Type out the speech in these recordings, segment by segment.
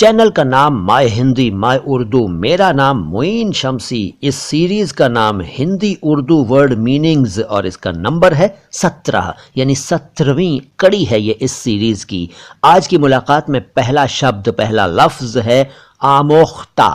Channel का नाम my Hindi my Urdu, मेरा नाम मोइन शमसी। इस सीरीज का नाम हिंदी उर्दू वर्ड मीनिंग्स और इसका नंबर है 17, यानी 17वीं कड़ी है ये इस सीरीज की। आज की मुलाकात में पहला शब्द, पहला लफ्ज है आमोख्ता।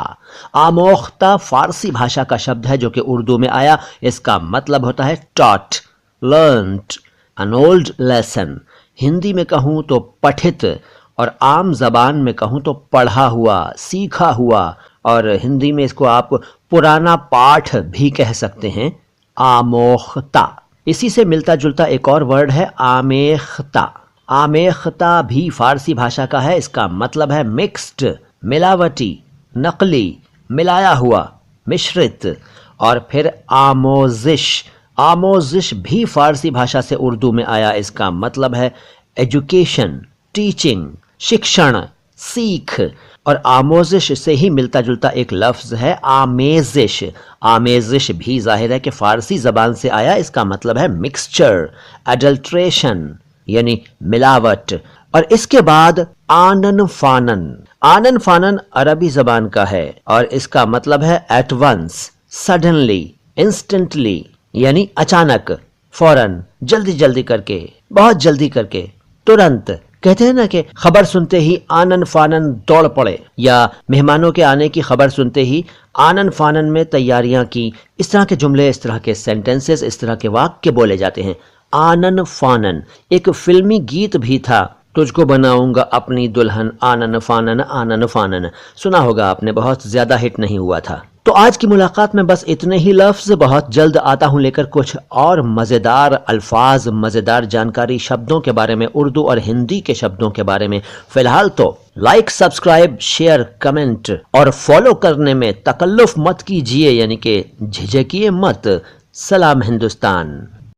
आमोख्ता फारसी भाषा का शब्द है जो कि उर्दू में आया। इसका मतलब होता है taught, learned, an old lesson. Hindi में कहूँ तो पठित और आम जबान में कहूँ तो पढ़ा हुआ, सीखा हुआ, और हिंदी में इसको आप पुराना पाठ भी कह सकते हैं, आमोख्ता। इसी से मिलता जुलता एक और वर्ड है आमेख्ता। आमेख्ता भी फारसी भाषा का है। इसका मतलब है मिक्स्ड, मिलावटी, नकली, मिलाया हुआ, मिश्रित। और फिर आमोजिश। आमोजिश भी फारसी भाषा से उर्दू में आया। इसका मतलब है एजुकेशन, टीचिंग, शिक्षण, सीख। और आमोजिश से ही मिलता जुलता एक लफ्ज है आमेजिश। आमेजिश भी जाहिर है कि फारसी जबान से आया। इसका मतलब है मिक्सचर, एडल्ट्रेशन, यानी मिलावट। और इसके बाद आनन फानन। आनन फानन अरबी जबान का है और इसका मतलब है एट वंस, सडनली, इंस्टेंटली, यानी अचानक, फौरन, जल्दी जल्दी करके, बहुत जल्दी करके, तुरंत। कहते हैं ना कि खबर सुनते ही आनन फानन दौड़ पड़े, या मेहमानों के आने की खबर सुनते ही आनन फानन में तैयारियां की। इस तरह के जुमले, इस तरह के सेंटेंसेस, इस तरह के वाक्य बोले जाते हैं, आनन फानन। एक फिल्मी गीत भी था, तुझको बनाऊंगा अपनी दुल्हन आनन फानन आनन फानन। सुना होगा आपने, बहुत ज्यादा हिट नहीं हुआ था। तो आज की मुलाकात में बस इतने ही लफ्ज। बहुत जल्द आता हूं लेकर कुछ और मजेदार अल्फाज, मजेदार जानकारी शब्दों के बारे में, उर्दू और हिंदी के शब्दों के बारे में। फिलहाल तो लाइक, सब्सक्राइब, शेयर, कमेंट और फॉलो करने में तकल्लुफ मत कीजिए, यानी कि झिझकिए मत। सलाम हिंदुस्तान।